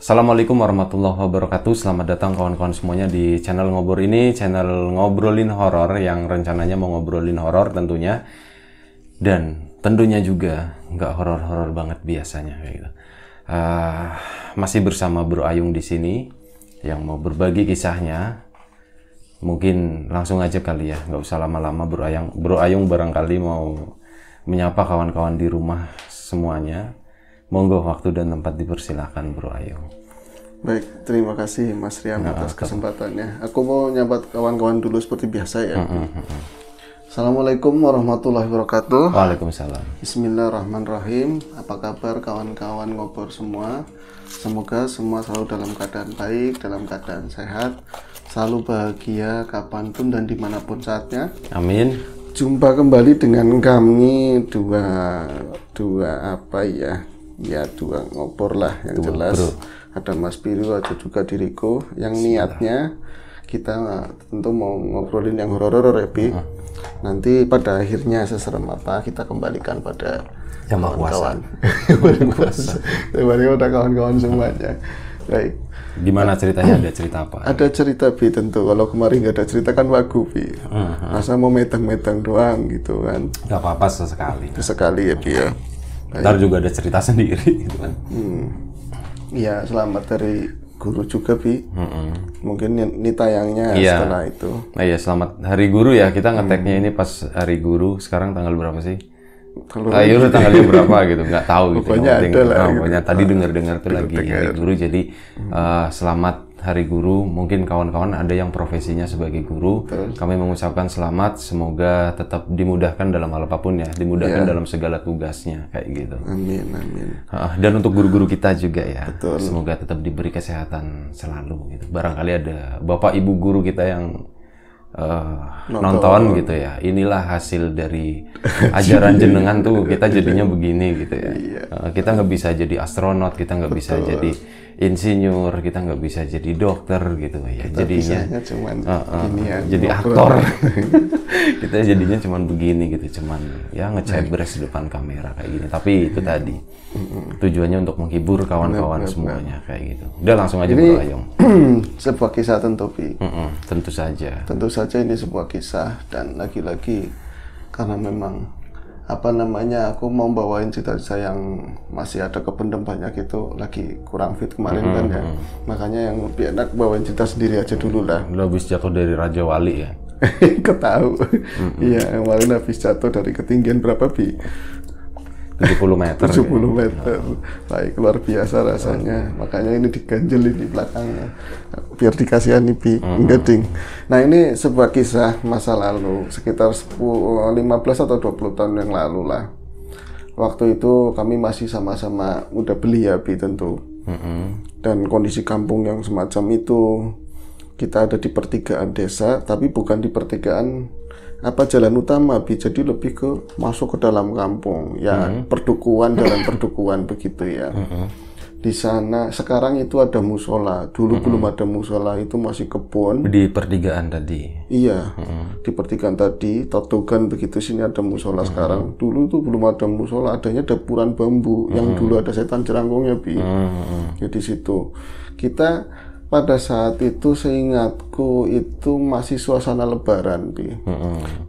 Assalamualaikum warahmatullahi wabarakatuh. Selamat datang kawan-kawan semuanya di channel Ngobor ini, channel ngobrolin horor yang rencananya mau ngobrolin horor tentunya. Dan tentunya juga nggak horor-horor banget biasanya kayak gitu. Masih bersama Bro Ayung di sini yang mau berbagi kisahnya. Mungkin langsung aja kali ya, nggak usah lama-lama Bro Ayung barangkali mau menyapa kawan-kawan di rumah semuanya. Monggo, waktu dan tempat dipersilahkan Bro Ayung. Baik, terima kasih Mas Riam atas kesempatannya. Aku mau nyambat kawan-kawan dulu seperti biasa ya. Assalamualaikum warahmatullahi wabarakatuh. Waalaikumsalam. Bismillahirrahmanirrahim. Apa kabar kawan-kawan Ngobor semua? Semoga semua selalu dalam keadaan baik, dalam keadaan sehat, selalu bahagia kapanpun dan dimanapun saatnya. Amin. Jumpa kembali dengan kami dua ngobor lah yang jelas. Bro. Ada Mas Biru, ada juga diriku yang niatnya kita tentu mau ngobrolin yang horor-horor ya Bi. Nanti pada akhirnya seserem apa kita kembalikan pada kawan-kawan. Kembali pada kawan-kawan semuanya. Baik. Gimana ceritanya? Ada cerita apa? Ada cerita Bi tentu. Kalau kemarin nggak ada cerita kan wagu Bi. Masa mau metang-metang doang gitu kan? Nggak apa-apa sesekali. Sesekali ya Bi ya. Ntar juga ada cerita sendiri gitu kan. Iya, selamat dari guru juga Bi. Mungkin ini tayangnya setelah itu. Nah iya, selamat Hari Guru ya. Kita ngeteknya ini pas Hari Guru. Sekarang tanggal berapa sih? Ayo udah tanggalnya berapa gitu, nggak tahu gitu. Pokoknya ada lah. Pokoknya tadi dengar tuh lagi Hari Guru. Jadi selamat Hari Guru. Mungkin kawan-kawan ada yang profesinya sebagai guru. Kami mengucapkan selamat. Semoga tetap dimudahkan dalam hal apapun ya. Dimudahkan dalam segala tugasnya kayak gitu. Amin, amin. Dan untuk guru-guru kita juga ya. Betul. Semoga tetap diberi kesehatan selalu gitu. Barangkali ada bapak ibu guru kita yang nonton gitu ya. Inilah hasil dari ajaran jenengan tuh kita jadinya begini gitu ya. Kita nggak bisa jadi astronot, kita nggak bisa jadi insinyur, kita nggak bisa jadi dokter gitu ya. Kita jadinya cuman jadi aktor. Kita jadinya cuman begini gitu, cuman ya ngecebres di depan kamera kayak gini. Tapi itu tadi tujuannya untuk menghibur kawan-kawan semuanya kayak gitu. Udah langsung aja Bro Ayung. Sebuah kisah tentu Bi. Tentu saja. Tentu saja ini sebuah kisah dan lagi-lagi karena memang aku mau bawain cerita yang masih ada kependem banyak itu lagi kurang fit kemarin kan ya. Makanya yang lebih enak bawain cerita sendiri aja dulu lah. Lo habis jatuh dari Raja Wali ya? Ketahu. Iya, kemarin habis jatuh dari ketinggian berapa Bi? 70 meter. 70 meter. Baik, luar biasa rasanya. Makanya ini diganjel di belakangnya. Biar dikasihani Bi. Enggak ding. Nah, ini sebuah kisah masa lalu. Sekitar 15 atau 20 tahun yang lalu lah. Waktu itu kami masih sama-sama muda belia Bi tentu. Dan kondisi kampung yang semacam itu. Kita ada di pertigaan desa. Tapi bukan di pertigaan jalan utama Bi, jadi lebih ke masuk ke dalam kampung ya, perdukuan dalam perdukuan begitu ya. Di sana sekarang itu ada musola, dulu belum ada musola, itu masih kebun di pertigaan tadi. Iya, di pertigaan tadi totogan begitu, sini ada musola sekarang. Dulu tuh belum ada musola, adanya dapur bambu yang dulu ada setan jerangkungnya Bi. Ya di situ kita pada saat itu seingatku itu masih suasana lebaran Bi.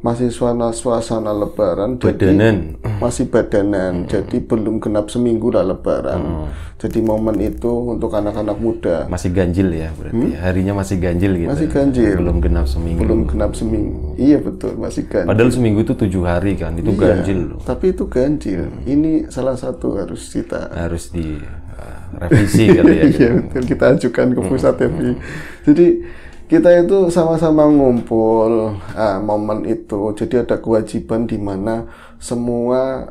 Masih suasana lebaran. Badanan. Jadi masih badanan. Jadi belum genap seminggu lah lebaran. Jadi momen itu untuk anak-anak muda. Masih ganjil ya berarti. Harinya masih ganjil gitu. Masih ganjil. Belum genap seminggu. Belum genap seminggu. Iya betul, masih ganjil. Padahal seminggu itu 7 hari kan. Itu ganjil loh. Tapi itu ganjil. Ini salah satu harus di revisi kali ya. Iya betul, kita ajukan ke pusat ya Bi. Jadi kita itu sama-sama ngumpul momen itu. Jadi ada kewajiban di mana semua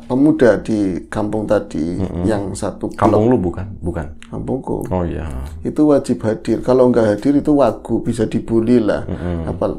pemuda di kampung tadi yang satu kampung lu bukan? Kampungku. Oh iya. Itu wajib hadir. Kalau nggak hadir itu wagu, bisa dibully lah.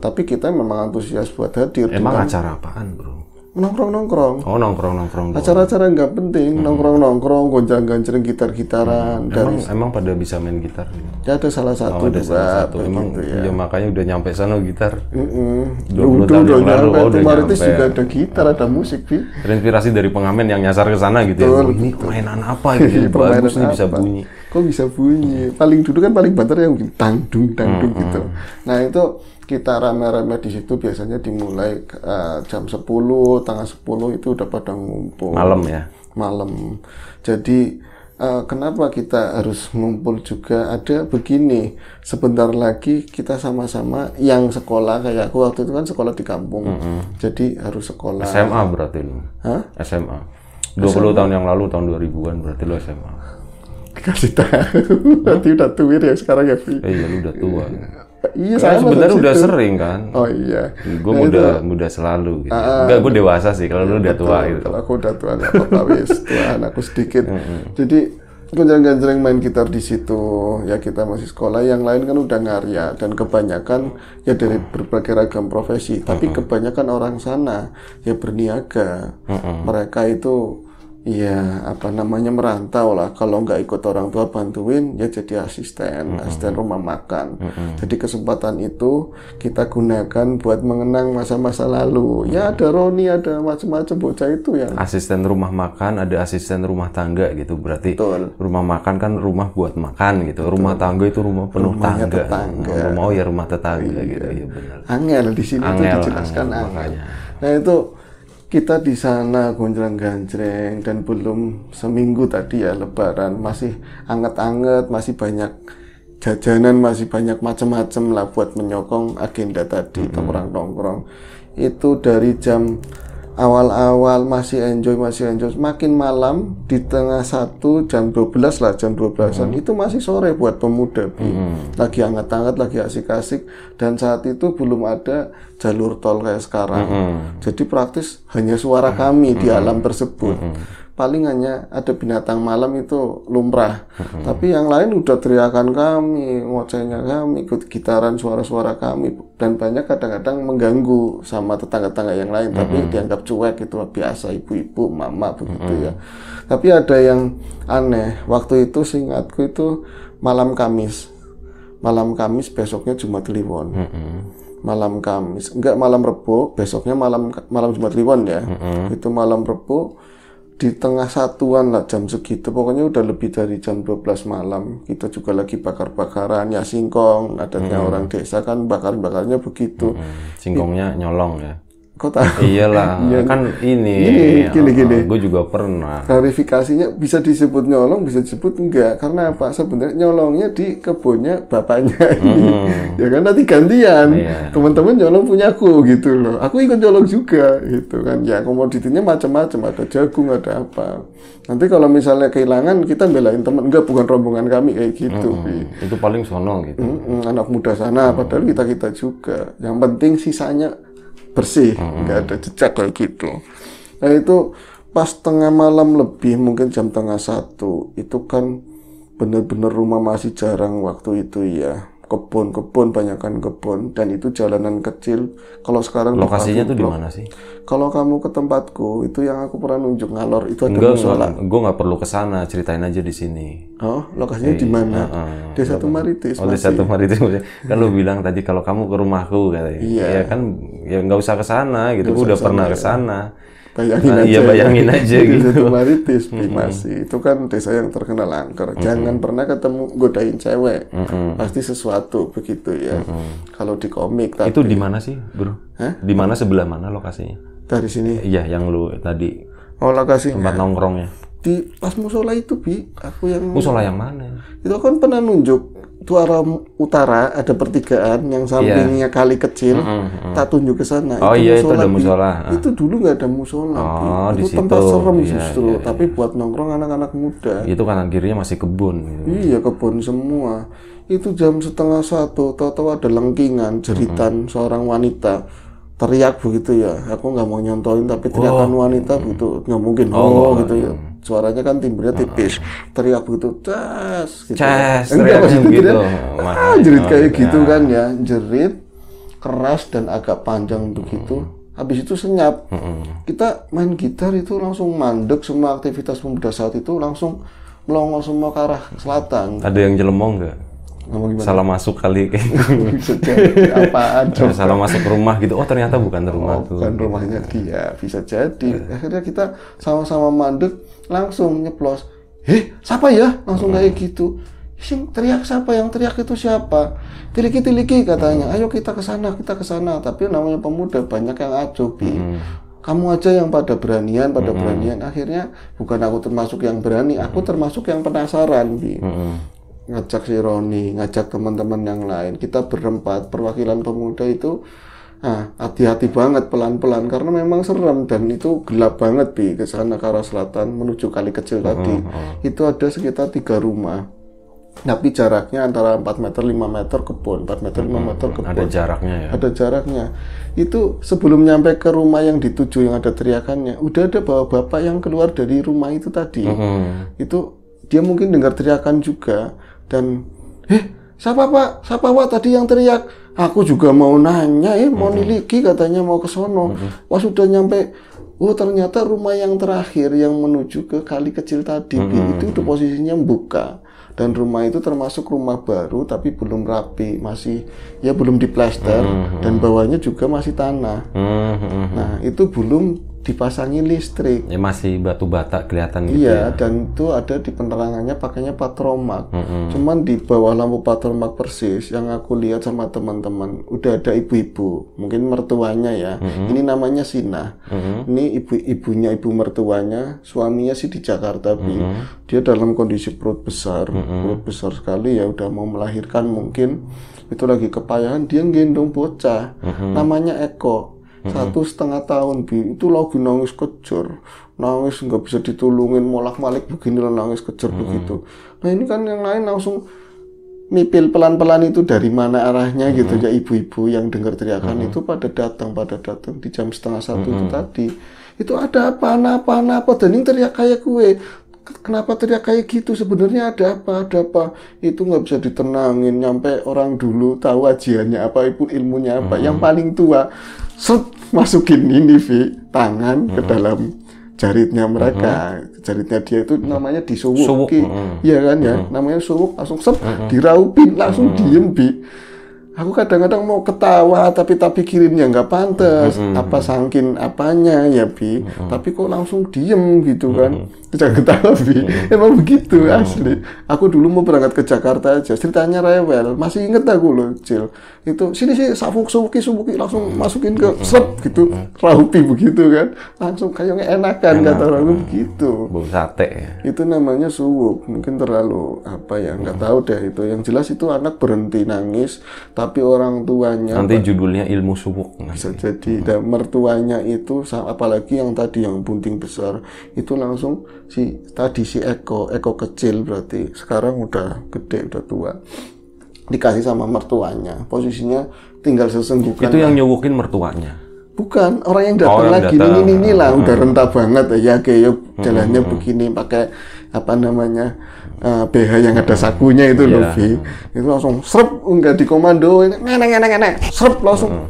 Tapi kita memang antusias buat hadir. Emang acara apaan Bro? nongkrong-nongkrong. Oh, nongkrong-nongkrong. Acara-acara nggak penting, nongkrong-nongkrong, gonjang-ganjring, gitar-gitaran. Emang pada bisa main gitar? Ya ada salah satu. Ada salah satu. Emang ya. ya makanya udah nyampe sana gitar. 20 tahun udah yang lalu, nyampe. udah Maritis nyampe. juga ada gitar, ada musik, Bi. Terinspirasi dari pengamen yang nyasar ke sana gitu ya. Betul, Ini mainan apa gitu? Bagus nih bisa bunyi. Kok bisa bunyi? Paling dulu kan paling banter yang tangdung gitu. Nah itu kita rame-rame di situ biasanya dimulai jam 10, tengah 10 itu udah pada ngumpul. Malam ya? Malam. Jadi kenapa kita harus ngumpul juga? Ada begini, sebentar lagi kita sama-sama yang sekolah kayak aku waktu itu kan sekolah di kampung. Jadi harus sekolah. SMA berarti lu? Hah? SMA. 20 tahun yang lalu, tahun 2000-an berarti lu SMA. Dikasih tahu. Berarti udah tuir ya sekarang ya, Vi? Iya, lu udah tua. Iya, Saya sama sebenarnya udah situ. sering kan. Oh iya. Gue muda selalu gitu. Enggak, gue dewasa sih. Kalau lu udah tua gitu. Kalau aku udah tua nggak apa-apa wis. Tuaan aku sedikit. Jadi gonjang-ganjring main gitar di situ. Ya kita masih sekolah. Yang lain kan udah ngarya dan kebanyakan ya dari berbagai ragam profesi. Tapi kebanyakan orang sana ya berniaga. Mereka itu ya apa namanya merantau lah. Kalau nggak ikut orang tua bantuin ya jadi asisten rumah makan. Jadi kesempatan itu kita gunakan buat mengenang masa-masa lalu. Ya ada Roni, ada macam-macam bocah itu yang Asisten rumah makan, ada asisten rumah tangga gitu. Berarti Betul. rumah makan kan rumah buat makan gitu. Rumah tangga itu rumah penuh Rumahnya tangga. tetangga. Rumah ya rumah tetangga gitu. Iya benar. angel di sini itu Angel, dijelaskan angel, angel. makanya. Nah itu kita di sana gonjreng-ganjreng dan belum seminggu tadi ya Lebaran masih anget-anget, masih banyak jajanan, masih banyak macam-macam lah buat menyokong agenda tadi nongkrong-nongkrong. Itu dari jam awal-awal masih enjoy, makin malam di tengah satu jam 12 lah, jam 12-an itu masih sore buat pemuda Bi. Lagi hangat-hangat, lagi asik-asik dan saat itu belum ada jalur tol kayak sekarang. Jadi praktis hanya suara kami di alam tersebut. Paling hanya ada binatang malam itu lumrah. Tapi yang lain udah teriakan kami, ngocehnya kami, ikut gitaran suara-suara kami. Dan banyak kadang-kadang mengganggu sama tetangga-tetangga yang lain. Tapi dianggap cuek itu biasa, ibu-ibu, mama begitu ya. Tapi ada yang aneh. Waktu itu seingatku itu malam Kamis. Malam Kamis besoknya Jumat Kliwon. Malam Kamis, enggak malam Rebo, besoknya malam Jumat Kliwon ya. Itu malam Rebo. Di tengah satuan lah jam segitu, pokoknya udah lebih dari jam 12 malam. Kita juga lagi bakar-bakaran, ya singkong, adatnya orang desa kan bakar-bakarnya begitu. Singkongnya nyolong ya. Kok tahu? Iyalah, kan ini. Gini. Gue juga pernah. Klarifikasinya bisa disebut nyolong, bisa disebut enggak. Karena apa? Sebenarnya nyolongnya di kebunnya bapaknya ini. Ya kan nanti gantian. Teman-teman nyolong punyaku gitu loh. Aku ikut nyolong juga gitu kan. Ya komoditinya macam-macam, ada jagung, ada apa. Nanti kalau misalnya kehilangan kita belain teman, enggak bukan rombongan kami kayak gitu. Itu paling sono gitu. Anak muda sana, padahal kita juga. Yang penting sisanya bersih, nggak ada jejak kayak gitu. Nah itu pas tengah malam lebih, mungkin jam tengah satu, itu kan bener-bener rumah masih jarang waktu itu ya. Kebun, banyakkan kebun, dan itu jalanan kecil. Kalau sekarang lokasinya tuh di mana sih? Kalau kamu ke tempatku, itu yang aku pernah nunjuk ngalor, itu ada musola. Gue nggak perlu ke sana, ceritain aja di sini. Oh, lokasinya di mana? Desa Tumaritis. Oh, Desa Tumaritis. Kan lu bilang tadi kalau kamu ke rumahku katanya. Iya. Ya kan, ya nggak usah ke sana gitu. Gue udah pernah ke sana. Bayangin aja gitu. Desa Tumaritis masih itu kan desa yang terkenal angker. Jangan pernah ketemu godain cewek. Pasti sesuatu begitu ya. Kalau di komik tadi. Itu di mana sih, Bro? Di mana, sebelah mana lokasinya? Dari sini. Iya, yang lu tadi. Oh, lokasinya. Tempat nongkrongnya. Di pas musola itu, Bi. Aku yang musola yang mana? Itu kan pernah nunjuk. Itu arah utara ada pertigaan yang sampingnya kali kecil, tak tunjuk ke sana. Oh itu iya, musola, itu ada musola. Itu dulu nggak ada musola. Oh, itu di tempat situ. serem Iya, justru, iya. tapi buat nongkrong anak-anak muda. Itu kanan kirinya masih kebun. Gitu. Iya, kebun semua. Itu jam setengah satu, tahu-tahu ada lengkingan, jeritan seorang wanita. Teriak begitu ya, aku nggak mau nyontohin tapi teriakan wanita begitu, nggak mungkin gitu ya. Suaranya kan timbrenya tipis, teriak begitu, cas, gitu. Enggak maksudnya gitu. Jerit kayak ya. gitu kan ya, jerit keras dan agak panjang begitu. habis itu senyap. Kita main gitar itu langsung mandek, semua aktivitas pemuda saat itu langsung melongo semua ke arah selatan. Ada yang jelemong nggak? Salah masuk kali kayak Bisa jadi apaan coba. salah masuk rumah gitu. Oh ternyata bukan rumah tuh. Bukan rumahnya dia, bisa jadi. Akhirnya kita sama-sama mandek, langsung nyeplos. Siapa ya? Langsung kayak gitu. Sing teriak siapa? Yang teriak itu siapa? Tiliki katanya. Ayo kita ke sana. Tapi namanya pemuda banyak yang acuh, Bi. Kamu aja yang pada beranian. Akhirnya bukan aku termasuk yang berani, aku termasuk yang penasaran, Bi. Ngajak si Roni, ngajak teman-teman yang lain. Kita berempat, perwakilan pemuda itu hati-hati banget, pelan-pelan, karena memang serem dan itu gelap banget, Bi. Ke sana ke arah selatan menuju kali kecil tadi. Itu ada sekitar 3 rumah. Tapi jaraknya antara 4 meter 5 meter kebun, 4 meter 5 meter kebun. Ada jaraknya ya? Ada jaraknya. Itu sebelum nyampe ke rumah yang dituju yang ada teriakannya, udah ada bapak-bapak yang keluar dari rumah itu tadi. Itu dia mungkin dengar teriakan juga dan siapa pak tadi yang teriak? Aku juga mau nanya, mau niliki katanya, mau ke sono. Wah sudah nyampe, ternyata rumah yang terakhir yang menuju ke kali kecil tadi itu udah posisinya buka. Dan rumah itu termasuk rumah baru tapi belum rapi, masih belum diplester dan bawahnya juga masih tanah. Nah itu belum dipasangi listrik. Ya masih batu bata kelihatan gitu. Iya, dan itu ada di penerangannya pakainya patromak. Cuman di bawah lampu patromak persis yang aku lihat sama teman-teman udah ada ibu-ibu, mungkin mertuanya ya. Ini namanya Sina. Ini ibu mertuanya, suaminya sih di Jakarta, Bi. Dia dalam kondisi perut besar sekali ya, udah mau melahirkan mungkin. Itu lagi kepayahan, dia gendong bocah. Namanya Eko. 1,5 tahun, Bi. Itu lagi nangis kejer, nangis nggak bisa ditulungin, molak-malik beginilah, nangis kejer begitu. Nah ini kan yang lain langsung mipil pelan-pelan itu dari mana arahnya gitu ya. Ibu-ibu yang dengar teriakan itu pada datang di jam 12:30 itu tadi. Itu ada apa dan ini teriak kayak gue. Kenapa teriak kayak gitu? Sebenarnya ada apa? Itu nggak bisa ditenangin. Nyampe orang dulu tahu ajiannya apa, ilmunya apa. Yang paling tua masukin ini tangan ke dalam jaritnya mereka. Jaritnya dia itu namanya disuwuk. Iya kan ya, namanya suwuk, langsung diraupin, langsung diem, Bi. Aku kadang-kadang mau ketawa tapi pikirin ya nggak pantas, apa sangkin apanya ya, Bi. Tapi kok langsung diem gitu kan. Jangan ketawa, Bi. Emang begitu asli. Aku dulu mau berangkat ke Jakarta aja, ceritanya rewel. Masih inget aku loh, Cil. Itu sini subuki langsung masukin ke gitu, raupi begitu kan. Langsung kayaknya enakan kata orang begitu. Bau sate ya. Itu namanya suwuk. Mungkin terlalu nggak tahu deh itu. Yang jelas itu anak berhenti nangis, tapi orang tuanya nanti judulnya ilmu suwuk. Bisa jadi. Dan mertuanya itu, apalagi yang tadi yang bunting besar, itu langsung si Eko kecil berarti sekarang udah gede, udah tua, dikasih sama mertuanya, posisinya tinggal sesenggukan. Itu yang nyuwukin mertuanya? Bukan, orang yang datang lagi. Ini lah udah renta banget ya, kayak jalannya begini pakai BH yang ada sakunya itu loh, Vi. Itu langsung enggak dikomando, nenek langsung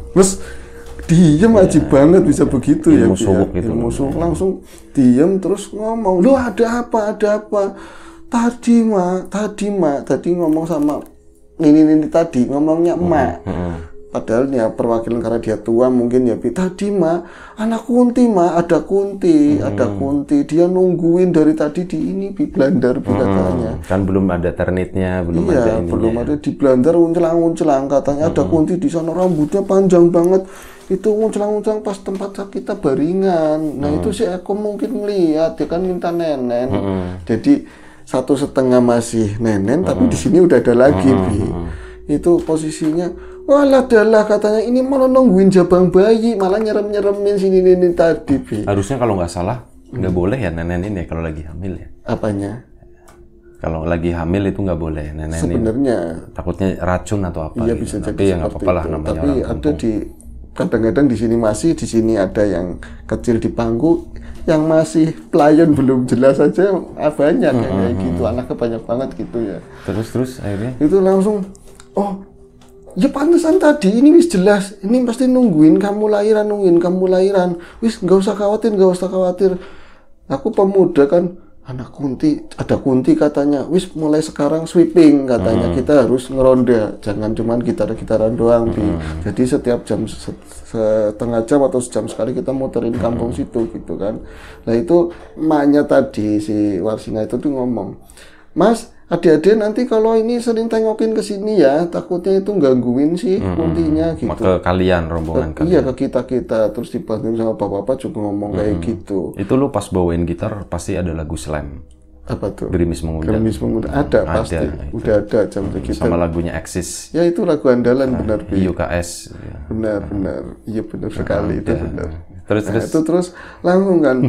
diem aja banget, bisa begitu ya. Ilmu suwuk langsung diem terus ngomong, lu ada apa? Tadi ngomong sama ini tadi ngomongnya emak. Padahal ya perwakilan karena dia tua mungkin ya, tadi anak Kunti ada Kunti, dia nungguin dari tadi di ini di Blandar katanya. Kan belum ada ternitnya, belum ada ininya. Belum ada di Blandar, uncelang katanya ada Kunti di sana, rambutnya panjang banget. Itu uncelang pas tempat kita baringan. Nah itu sih aku mungkin ngeliat, dia kan minta nenen. Jadi 1,5 masih nenen, tapi di sini udah ada lagi, Bi. Itu posisinya, walah katanya ini malah nungguin jabang bayi, malah nyerem-nyeremin sini tadi, Bi. Harusnya kalau nggak salah nggak boleh ya nenenin ya kalau lagi hamil ya. Apanya? Kalau lagi hamil itu nggak boleh nenenin. Sebenarnya takutnya racun atau apa. Iya, gitu. bisa tapi ya nggak apa-apa lah, namanya tapi orang ada kadang-kadang di sini ada yang kecil di pangku, yang masih pelayan belum jelas aja banyak kayak gitu, anaknya banyak banget gitu ya. Terus akhirnya itu langsung Ya pantesan tadi, ini wis jelas, ini pasti nungguin kamu lahiran, wis nggak usah khawatir. Aku pemuda kan, anak Kunti, ada Kunti katanya, wis mulai sekarang sweeping katanya, kita harus ngeronda, jangan cuman gitaran doang, Bi. Jadi setiap jam setengah jam atau sejam sekali kita muterin kampung situ gitu kan. Nah itu emaknya tadi si Warsina itu tuh ngomong, Mas, adik-adik nanti kalau ini sering tengokin ke sini ya, takutnya itu gangguin sih Kuntinya gitu. Ke kalian, rombongan kalian. Iya, ke kita terus dibantuin sama bapak-bapak juga ngomong kayak gitu. Itu lu pas bawain gitar pasti ada lagu slam. Apa tuh? Gerimis Mengundang. Ada pasti. Udah ada jam segitu. Sama lagunya Exis. Ya itu lagu andalan benar, Bi. IUKS. Benar. Iya benar sekali itu benar. Terus langsung kan.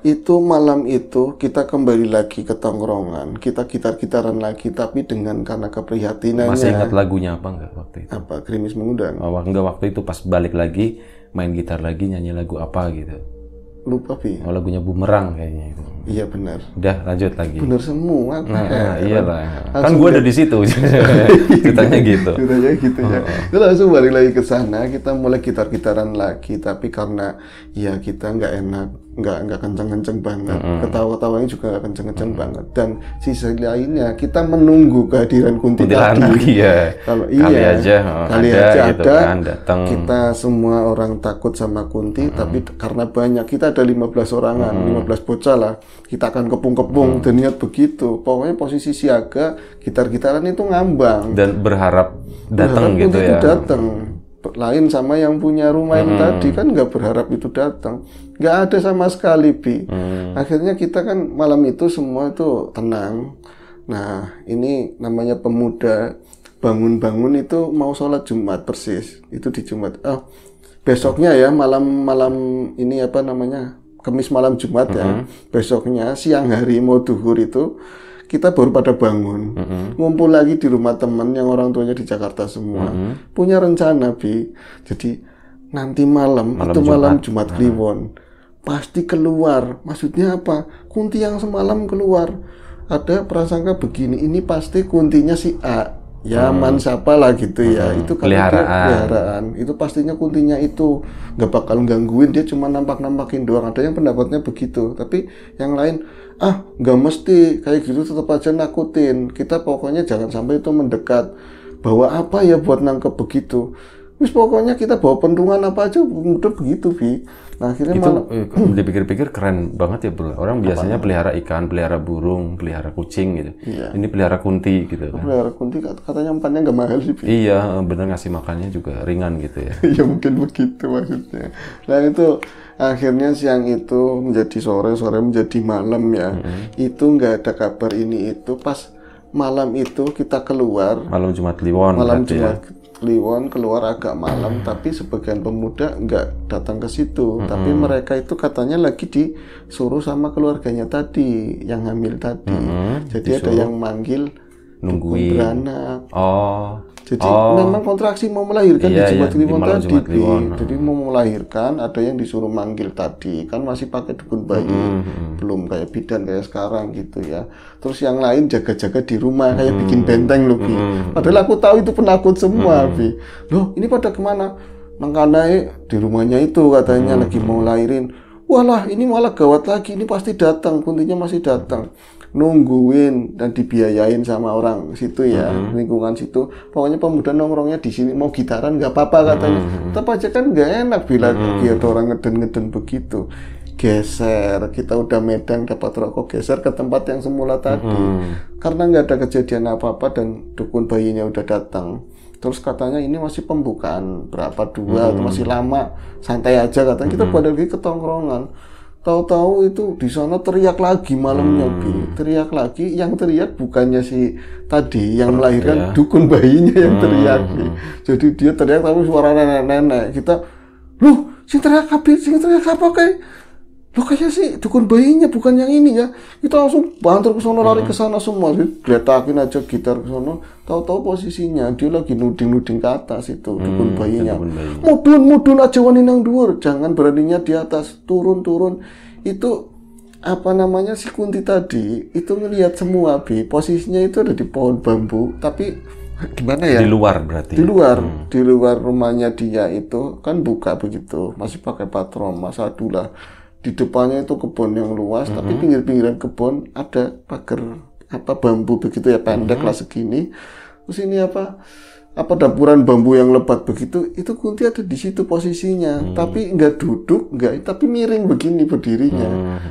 Itu malam itu kita kembali lagi ke tongkrongan, kita gitar-gitaran lagi, tapi dengan karena keprihatinannya. Masih ingat lagunya apa enggak waktu itu? Apa? Gerimis Mengundang? Enggak, waktu itu pas balik lagi main gitar lagi, nyanyi lagu apa gitu. Lupa, Bi. Lagunya Bumerang kayaknya itu. Iya benar. Udah lanjut lagi. Benar semua. Iyalah. Kan gue ada di situ. Ceritanya gitu. Ceritanya gitu ya. Itu langsung balik lagi ke sana, kita mulai gitar-gitaran lagi, tapi karena ya kita nggak enak, nggak kenceng-kenceng banget, ketawa-tawanya juga nggak kenceng-kenceng banget, dan sisi lainnya kita menunggu kehadiran Kunti tadi. Ya. Kalau kali aja gitu ada kan, datang. Kita semua orang takut sama Kunti, tapi karena banyak, kita ada 15 orangan, 15 bocah lah, kita akan kepung-kepung dan niat begitu. Pokoknya posisi siaga, gitar-gitaran itu ngambang dan berharap datang gitu Kunti ya. Itu datang. Lain sama yang punya rumah yang tadi kan nggak berharap itu datang, nggak ada sama sekali, Bi. Akhirnya kita kan malam itu semua itu tenang. Nah ini namanya pemuda, bangun-bangun itu mau sholat Jumat persis, itu di Jumat. Besoknya ya malam ini apa namanya, Kamis malam Jumat ya. Besoknya siang hari mau duhur itu kita baru pada bangun, ngumpul lagi di rumah teman yang orang tuanya di Jakarta semua, punya rencana, Bi. Jadi nanti malam Jumat Kliwon pasti keluar. Maksudnya apa? Kunti yang semalam keluar. Ada prasangka begini, ini pasti Kuntinya si A. Ya siapa lah gitu ya. Itu peliharaan. Itu pastinya Kuntinya itu nggak bakal gangguin, dia cuma nampak-nampakin doang. Ada yang pendapatnya begitu, tapi yang lain nggak mesti kayak gitu, tetap aja nakutin. Kita pokoknya jangan sampai itu mendekat. Bawa apa ya buat nangkep begitu. Wis pokoknya kita bawa pentungan apa aja udah begitu, Bi. Nah akhirnya itu dipikir-pikir keren banget ya, Bro. Orang biasanya pelihara ikan, pelihara burung, pelihara kucing gitu. Iya. Ini pelihara Kunti gitu kan. Pelihara Kunti katanya umpannya nggak mahal sih, Bi. Iya, bener, ngasih makannya juga ringan gitu ya. Iya mungkin begitu maksudnya. Nah itu akhirnya siang itu menjadi sore menjadi malam ya. Itu nggak ada kabar ini itu. Pas malam itu kita keluar. Malam Jumat Kliwon. Malam Jumat Kliwon keluar agak malam, tapi sebagian pemuda nggak datang ke situ. Tapi mereka itu katanya lagi disuruh sama keluarganya tadi, yang hamil tadi. Jadi disuruh, ada yang manggil nungguin beranak. Jadi Oh. memang kontraksi mau melahirkan Iya, di Jumat iya, Kliwon di malam tadi. Jumat Kliwon. Jadi mau melahirkan, ada yang disuruh manggil tadi. Kan masih pakai dukun bayi. Belum kayak bidan kayak sekarang gitu ya. Terus yang lain jaga-jaga di rumah kayak bikin benteng loh, Bi. Padahal aku tahu itu penakut semua, Bi. Loh, ini pada kemana? Mangkanai di rumahnya itu katanya lagi mau lahirin. Walah, ini malah gawat lagi. Ini pasti datang, Kuntinya masih datang. Nungguin dan dibiayain sama orang situ ya, lingkungan situ. Pokoknya pemuda nongkrongnya di sini, mau gitaran nggak apa-apa katanya. Tetap aja kan nggak enak bila dia ada orang ngeden-ngeden begitu. Geser, kita udah Medan dapat rokok, geser ke tempat yang semula tadi. Karena nggak ada kejadian apa-apa dan dukun bayinya udah datang. Terus katanya ini masih pembukaan berapa dua, atau masih lama, santai aja katanya. Kita balik lagi ke tongkrongan. Tahu-tahu itu di sana teriak lagi malamnya, Bi. Teriak lagi, yang teriak bukannya si tadi yang melahirkan, dukun bayinya yang teriak, Bi. Jadi dia teriak tapi suara nenek-nenek. Kita, loh, si teriak apa kayak? Loh kayaknya sih dukun bayinya bukan yang ini ya. Kita langsung banter ke sana, lari ke sana semua. Geletakin aja gitar ke sana. Tahu-tahu posisinya dia lagi nuding-nuding ke atas itu dukun bayinya. Mudun aja wani nang dhuwur. Jangan beraninya di atas, turun. Itu apa namanya, si Kunti tadi itu ngelihat semua, Bi. Posisinya itu ada di pohon bambu, tapi gimana ya? Di luar berarti. Di luar rumahnya dia itu kan buka begitu, masih pakai patron, masa lah. Di depannya itu kebun yang luas, tapi pinggir-pinggiran kebun ada pagar bambu begitu ya, pendek lah segini. Terus ini apa dapuran bambu yang lebat begitu, itu Kunti ada di situ posisinya, tapi nggak duduk, tapi miring begini berdirinya.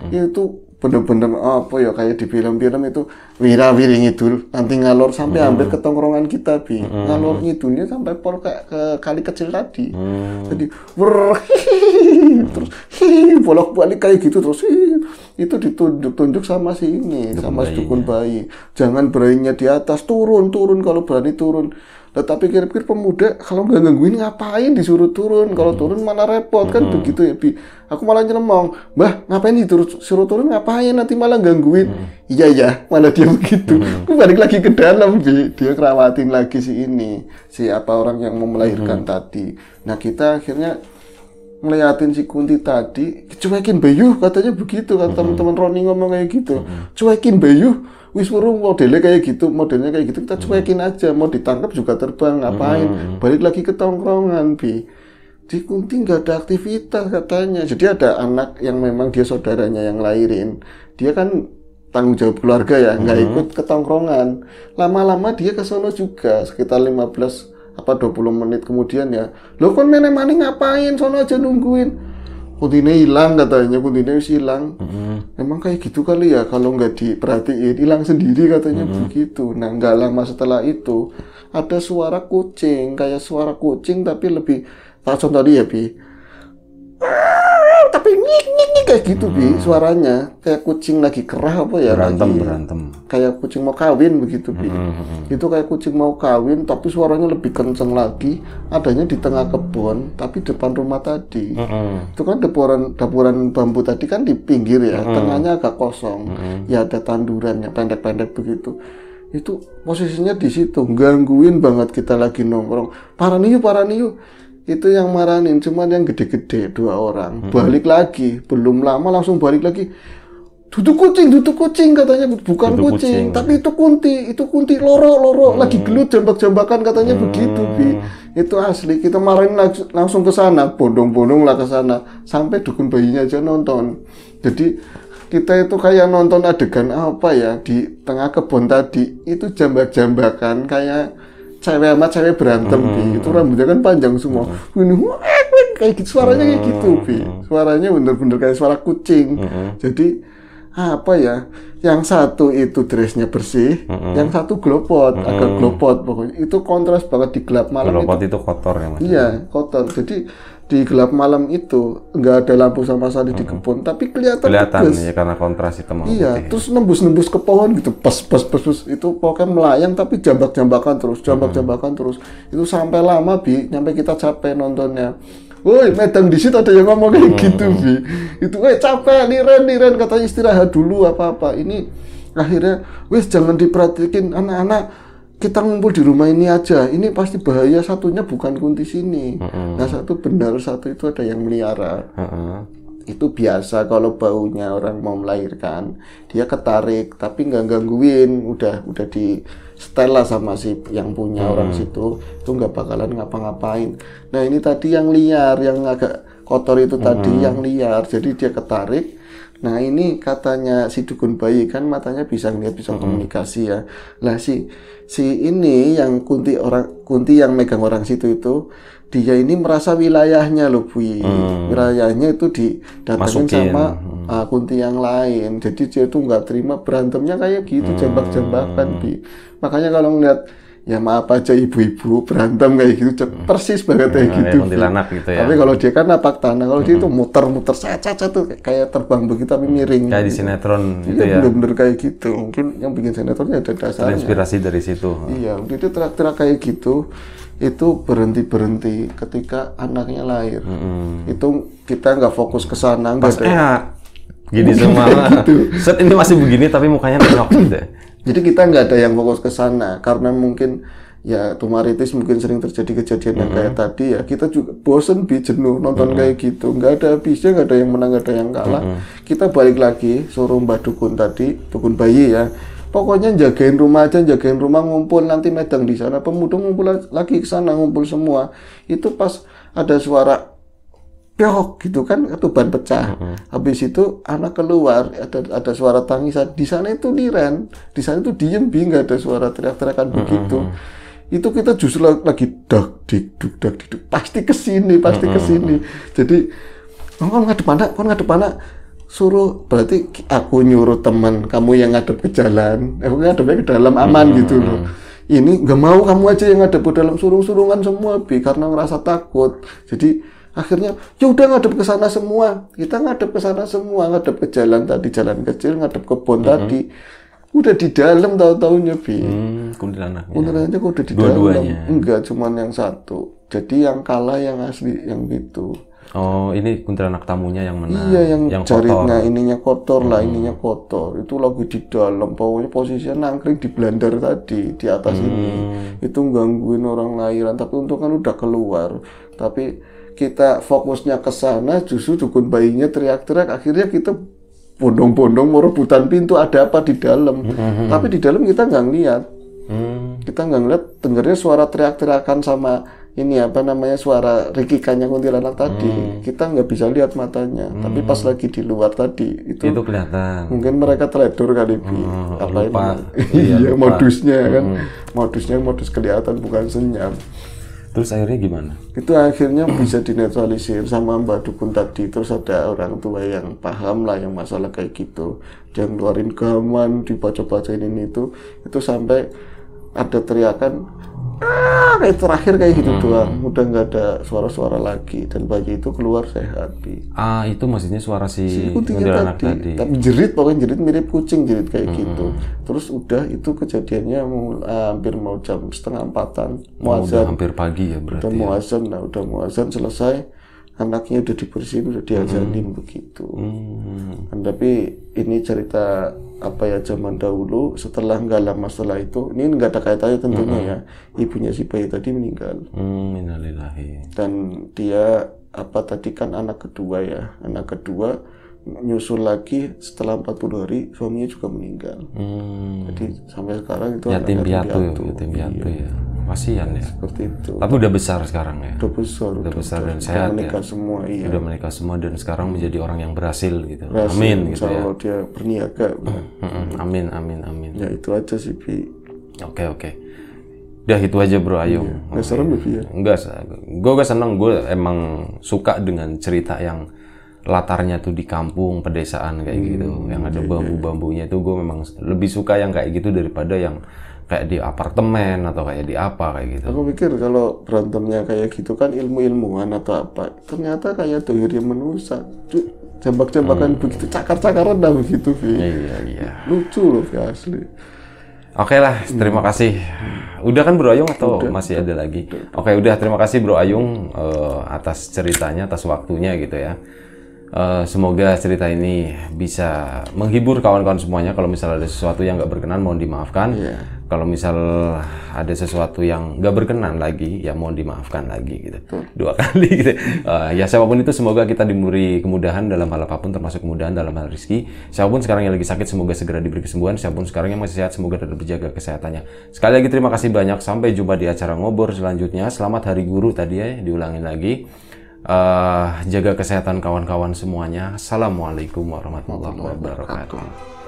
Itu bener-bener kayak di film-film itu wira-wiri ngidul, nanti ngalor sampai hampir ke tongkrongan kita, ngalor ngidulnya sampai pol ke kali kecil tadi. Jadi terus bolak-balik kayak gitu, terus itu ditunjuk sama si sama dukun bayi. Jangan bayinya di atas, turun kalau berani turun. Tapi kira-kira pemuda kalau nggak gangguin ngapain disuruh turun? Kalau turun malah repot kan begitu ya, Bi. Aku malah nyemong, Mbah ngapain disuruh turun, ngapain nanti malah gangguin. Iya malah dia begitu. Aku balik lagi ke dalam, Bi. Dia kerawatin lagi si orang yang mau melahirkan tadi. Nah kita akhirnya ngeliatin si Kunti tadi, cuekin Bayu katanya begitu kan, teman-teman Roni ngomong kayak gitu. Cuekin Bayu. Wis suruh modelnya kayak gitu, kita cuekin aja, mau ditangkap juga terbang, ngapain? Balik lagi ke tongkrongan, Bi. Di Kunti nggak ada aktivitas katanya. Jadi ada anak yang memang dia saudaranya yang lahirin, dia kan tanggung jawab keluarga ya, nggak ikut ke tongkrongan. Lama-lama dia ke sono juga, sekitar 15 20 menit kemudian ya. Lo kon mene-mane ngapain? Sono aja nungguin. Kuntine hilang katanya, Kuntine hilang. Emang kayak gitu kali ya, kalau nggak diperhatiin hilang sendiri katanya begitu. Nah nggak lama setelah itu ada suara kucing, kayak suara kucing tapi lebih tak tadi ya, Bi. Tapi nyik kayak gitu, Bi, suaranya kayak kucing lagi kerah berantem kayak kucing mau kawin begitu, Bi. Itu kayak kucing mau kawin tapi suaranya lebih kenceng lagi, adanya di tengah kebun tapi depan rumah tadi. Itu kan dapuran bambu tadi kan di pinggir ya, tengahnya agak kosong. Ya ada tandurannya pendek-pendek begitu. Itu posisinya di situ, gangguin banget kita lagi nongkrong. Paraniu. Itu yang marahin, cuman yang gede-gede 2 orang. Balik lagi, belum lama langsung balik lagi. Duduk kucing katanya, bukan kucing, tapi itu Kunti loro lagi gelut jambak-jambakan katanya begitu, Bi. Itu asli, kita marahin langsung ke sana, bondong-bondong lah ke sana, sampai dukun bayinya aja nonton. Jadi kita itu kayak nonton adegan di tengah kebun tadi, itu jambak-jambakan kayak cewek sama cewek berantem, Bi. Itu rambutnya kan panjang semua. Kayak gitu, suaranya kayak gitu, Bi. Suaranya bener-bener kayak suara kucing. Jadi yang satu itu dressnya bersih, yang satu glopot, agak glopot pokoknya. Itu kontras banget di gelap malam. Glopot itu kotor ya, Mas? Iya, kotor. Jadi di gelap malam itu nggak ada lampu sama sekali di kebun, tapi kelihatan ya karena kontras hitam. Iya, terus nembus ke pohon gitu, pas itu pokoknya melayang tapi jambak-jambakan terus. Itu sampai lama, Bi, sampai kita capek nontonnya. Woi, Medang di situ ada yang ngomong kayak gitu, Bi. Itu, capek, liren katanya istirahat dulu apa-apa. Ini akhirnya, wes jangan diperhatikan anak-anak. Kita ngumpul di rumah ini aja, ini pasti bahaya, satunya bukan Kunti sini. Nah satu benar, satu itu ada yang melihara. Itu biasa kalau baunya orang mau melahirkan, dia ketarik tapi nggak gangguin, udah di setel lah sama si yang punya orang situ, itu nggak bakalan ngapa-ngapain. Nah ini tadi yang liar, yang agak kotor itu tadi yang liar, jadi dia ketarik. Nah ini katanya si dukun bayi kan matanya bisa ngeliat, bisa komunikasi ya. Lah si ini yang Kunti yang megang orang situ itu, dia ini merasa wilayahnya loh, Bu. Wilayahnya itu didatengin sama Kunti yang lain. Jadi dia tuh nggak terima, berantemnya kayak gitu, jambak-jambakan, Bi. Makanya kalau ngeliat, ya maaf aja ibu-ibu berantem kayak gitu, persis banget kayak gitu. Kuntilanak gitu ya. Tapi kalau dia kan napak tanah, kalau dia itu muter-muter caca tuh kayak terbang begitu tapi miring. Kayak di sinetron gitu ya. Bener-bener kayak gitu. Mungkin yang bikin sinetronnya ada dasarnya. Inspirasi dari situ. Iya, mungkin itu teriak-teriak kayak gitu. Itu berhenti ketika anaknya lahir. Itu kita nggak fokus ke sana, nggak ada. Gini semua. Set ini masih begini tapi mukanya nengok gitu. Jadi kita nggak ada yang fokus ke sana karena mungkin ya tumaritis, mungkin sering terjadi kejadian yang kayak tadi ya. Kita juga bosen, jenuh nonton kayak gitu, nggak ada habisnya, nggak ada yang menang, nggak ada yang kalah. Kita balik lagi suruh Mbah Dukun tadi, dukun bayi ya, Pokoknya jagain rumah aja, jagain rumah, ngumpul nanti medang di sana, pemuda ngumpul lagi ke sana, ngumpul semua. Itu pas ada suara piok gitu kan, atau ban pecah. Habis itu anak keluar, ada suara tangisan. Di sana itu Diren, di sana itu diem, nggak ada suara teriak-teriakan begitu. Itu kita justru lagi dak dik pasti kesini. Jadi kon ngadep anak, suruh, berarti aku nyuruh teman kamu yang ngadep ke jalan, aku ngadepnya ke dalam aman gitu loh. Ini nggak mau, kamu aja yang ngadep ke dalam, surungan semua karena ngerasa takut. Jadi akhirnya ya udah ngadep ke sana semua. Kita ngadep ke sana semua, ngadep ke jalan tadi, jalan kecil, ngadep kebun tadi. Udah di dalam tahu-tahunya kuntilanaknya udah di dalam. Enggak, cuman yang satu. Jadi yang kalah yang asli yang itu. Oh, ini kuntilanak tamunya yang menang. Iya, yang jaritnya ininya kotor lah, ininya kotor. Itu lagi di dalam, pokoknya posisinya nangkring di blender tadi, di atas ini. Itu gangguin orang lahiran, tapi untung kan udah keluar. Tapi kita fokusnya ke sana, justru dukun bayinya teriak-teriak, akhirnya kita bondong-bondong mau rebutan pintu, ada apa di dalam. Tapi di dalam kita nggak ngeliat. Kita nggak ngeliat, dengarnya suara teriak-teriakan sama ini suara rikikannya kuntilanak tadi. Kita nggak bisa lihat matanya. Tapi pas lagi di luar tadi itu kelihatan. Mungkin mereka teledor kali iya, modusnya kan. Modus kelihatan, bukan senyap. Terus akhirnya gimana? Itu akhirnya bisa dinetralisir sama Mbak Dukun tadi. Terus ada orang tua yang paham lah yang masalah kayak gitu. Dia ngeluarin gaman, dibaca-bacain ini itu sampai ada teriakan, kayak terakhir kayak gitu doang. Udah nggak ada suara-suara lagi dan bayi itu keluar sehat. Itu maksudnya suara si kuntilanak tadi. Tapi jerit, pokoknya jerit mirip kucing, jerit kayak gitu. Terus udah itu kejadiannya hampir mau jam 3:30-an. Mau azan. Hampir pagi ya berarti. Udah mau azan selesai. Anaknya udah dibersihin, udah diazanin begitu. Tapi ini cerita zaman dahulu. Setelah nggak lama setelah itu, ini nggak ada kaitannya tentunya ya. Ibunya si bayi tadi meninggal. Innalillahi. Dan dia tadi kan anak kedua ya. Anak kedua nyusul lagi setelah 40 hari suaminya juga meninggal. Jadi sampai sekarang itu yatim piatu ya. Kasihan ya. Seperti itu. Tapi udah besar sekarang ya. Udah besar dan sehat menikah ya. Semua, iya. Udah menikah semua dan sekarang menjadi orang yang berhasil gitu. Amin gitu ya. Kalau dia berniaga. Amin. Ya itu aja sih, Bi. Oke. Udah itu aja Bro Ayung. Nggak serem ya? Enggak, gue seneng. Gue emang suka dengan cerita yang latarnya tuh di kampung, pedesaan kayak gitu. Yang ada bambu-bambunya itu gue memang lebih suka yang kayak gitu daripada yang kayak di apartemen atau kayak di apa kayak gitu. Aku pikir kalau berantemnya kayak gitu kan ilmu-ilmuwan atau apa. Ternyata kayak dohirnya manusia. Jambak-jambakan begitu, cakar-cakaran dah begitu, Vi. Iya. Lucu loh, Vi, asli. Oke lah, terima kasih. Udah kan Bro Ayung atau masih ada lagi? Oke, udah terima kasih Bro Ayung atas ceritanya, atas waktunya gitu ya. Semoga cerita ini bisa menghibur kawan-kawan semuanya. Kalau misalnya ada sesuatu yang nggak berkenan, mohon dimaafkan. Kalau misal ada sesuatu yang nggak berkenan lagi, ya mohon dimaafkan lagi gitu. 2 kali gitu. Ya siapapun itu, semoga kita diberi kemudahan dalam hal apapun, termasuk kemudahan dalam hal rezeki. Siapapun sekarang yang lagi sakit, semoga segera diberi kesembuhan. Siapapun sekarang yang masih sehat, semoga tetap dijaga kesehatannya. Sekali lagi terima kasih banyak. Sampai jumpa di acara ngobor selanjutnya. Selamat Hari Guru tadi ya, diulangin lagi. Jaga kesehatan kawan-kawan semuanya. Assalamualaikum warahmatullahi wabarakatuh.